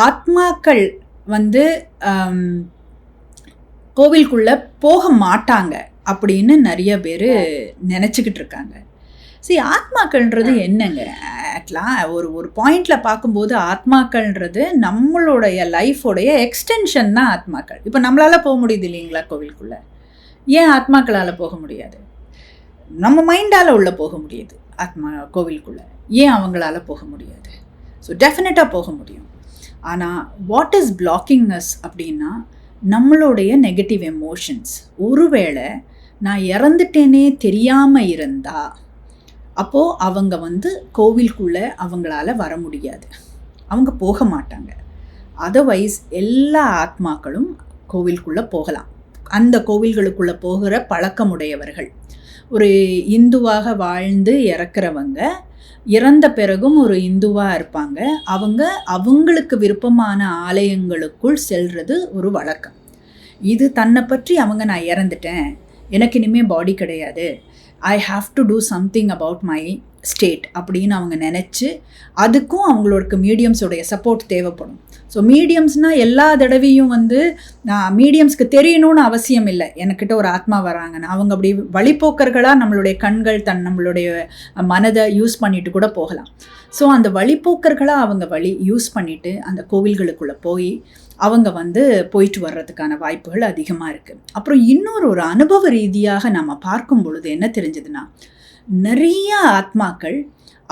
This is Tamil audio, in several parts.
ஆத்மாக்கள் வந்து கோவிலுக்குள்ளே போக மாட்டாங்க அப்படின்னு நிறைய பேர் நினச்சிக்கிட்டு இருக்காங்க. சரி, ஆத்மாக்கள்ன்றது என்னங்க? ஒரு பாயிண்டில் பார்க்கும்போது ஆத்மாக்கள்ன்றது நம்மளுடைய லைஃபோடைய எக்ஸ்டென்ஷன் தான் ஆத்மாக்கள். இப்போ நம்மளால் போக முடியுது இல்லைங்களா கோவிலுக்குள்ளே? ஏன் ஆத்மாக்களால் போக முடியாது? நம்ம மைண்டால் உள்ளே போக முடியுது ஆத்மா கோவிலுக்குள்ளே, ஏன் அவங்களால போக முடியாது? ஸோ டெஃபினட்டாக போக முடியும். ஆனால் வாட் இஸ் பிளாக்கிங் அஸ் அப்படின்னா நம்மளுடைய நெகட்டிவ் எமோஷன்ஸ். ஒருவேளை நான் இறந்துட்டேனே தெரியாமல் இருந்தால் அப்போது அவங்க வந்து கோவிலுக்குள்ளே அவங்களால வர முடியாது, அவங்க போக மாட்டாங்க. அதர்வைஸ் எல்லா ஆத்மாக்களும் கோவிலுக்குள்ளே போகலாம். அந்த கோவில்களுக்குள்ளே போகிற பழக்கமுடையவர்கள், ஒரு இந்துவாக வாழ்ந்து இறக்குறவங்க இறந்த பிறகும் ஒரு இந்துவாக இருப்பாங்க. அவங்களுக்கு விருப்பமான ஆலயங்களுக்குள் செல்வது ஒரு வழக்கம். இது தன்னை பற்றி நான் இறந்துட்டேன், எனக்கு இனிமேல் பாடி கிடையாது, I have to do something about my state அப்படின்னு அவங்க நினச்சி, அதுக்கும் அவங்களுக்கு மீடியம்ஸோடைய சப்போர்ட் தேவைப்படும். ஸோ மீடியம்ஸ்னால் எல்லா தடவையும் வந்து மீடியம்ஸ்க்கு தெரியணும்னு அவசியம் இல்லை. எனக்கிட்ட ஒரு ஆத்மா வராங்கன்னு அவங்க அப்படி வழிப்போக்கர்களாக நம்மளுடைய கண்கள் நம்மளுடைய மனதை யூஸ் பண்ணிட்டு கூட போகலாம். ஸோ அந்த வழிப்போக்கர்களாக அவங்க யூஸ் பண்ணிவிட்டு அந்த கோவில்களுக்குள்ளே போய் அவங்க வந்து போயிட்டு வர்றதுக்கான வாய்ப்புகள் அதிகமாக இருக்குது. அப்புறம் ஒரு அனுபவ ரீதியாக நம்ம பார்க்கும் பொழுது என்ன தெரிஞ்சதுன்னா, நிறைய ஆத்மாக்கள்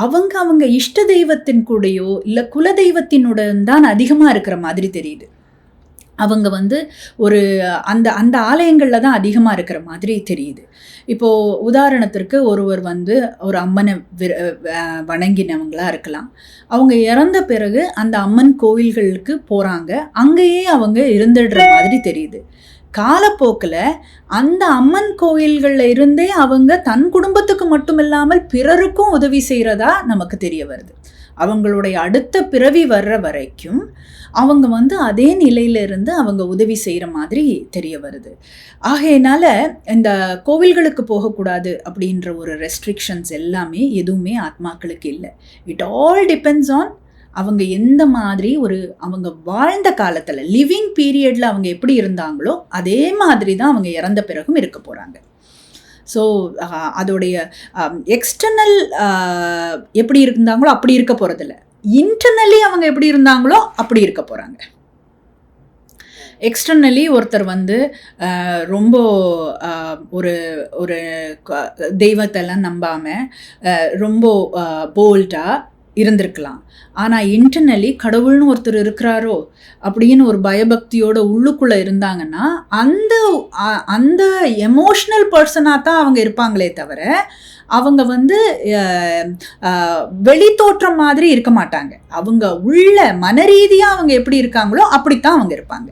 அவங்க இஷ்ட தெய்வத்தின் கூடயோ இல்லை குல தெய்வத்தினுடன் தான் அதிகமாக இருக்கிற மாதிரி தெரியுது. அவங்க வந்து ஒரு அந்த ஆலயங்களில் தான் அதிகமாக இருக்கிற மாதிரி தெரியுது. இப்போது உதாரணத்திற்கு ஒருவர் வந்து ஒரு அம்மனை வணங்கினவங்களாக இருக்கலாம். அவங்க இறந்த பிறகு அந்த அம்மன் கோவில்களுக்கு போகிறாங்க, அங்கேயே அவங்க இருந்துடுற மாதிரி தெரியுது. காலப்போக்கில் அந்த அம்மன் கோயில்களில் இருந்தே அவங்க தன் குடும்பத்துக்கு மட்டும் இல்லாமல் பிறருக்கும் உதவி செய்கிறதா நமக்கு தெரிய வருது. அவங்களுடைய அடுத்த பிறவி வர்ற வரைக்கும் அவங்க வந்து அதே நிலையிலிருந்து அவங்க உதவி செய்கிற மாதிரி தெரிய வருது. ஆகையினால இந்த கோவில்களுக்கு போகக்கூடாது அப்படின்ற ஒரு ரெஸ்ட்ரிக்ஷன்ஸ் எல்லாமே எதுவுமே ஆத்மாக்களுக்கு இல்லை. இட் ஆல் டிபெண்ட்ஸ் ஆன் அவங்க எந்த மாதிரி அவங்க வாழ்ந்த காலத்தில் லிவிங் பீரியடில் அவங்க எப்படி இருந்தாங்களோ அதே மாதிரி தான் அவங்க இறந்த பிறகும் இருக்க போகிறாங்க. ஸோ அதோடைய எக்ஸ்டர்னல் எப்படி இருந்தாங்களோ அப்படி இருக்க போகிறதில்ல, இன்டர்னலி அவங்க எப்படி இருந்தாங்களோ அப்படி இருக்க போகிறாங்க. எக்ஸ்டர்னலி ஒருத்தர் வந்து ரொம்ப ஒரு தெய்வத்தெல்லாம் நம்பாமல் ரொம்ப போல்டாக இருந்திருக்கலாம். ஆனால் இன்டர்னலி கடவுள்னு ஒருத்தர் இருக்கிறாரோ அப்படின்னு ஒரு பயபக்தியோட உள்ளுக்குள்ளே இருந்தாங்கன்னா அந்த எமோஷ்னல் பர்சனாக தான் அவங்க இருப்பாங்களே தவிர அவங்க வந்து வெளித்தோற்றம் மாதிரி இருக்க மாட்டாங்க. அவங்க உள்ள மன ரீதியாக அவங்க எப்படி இருக்காங்களோ அப்படித்தான் அவங்க இருப்பாங்க.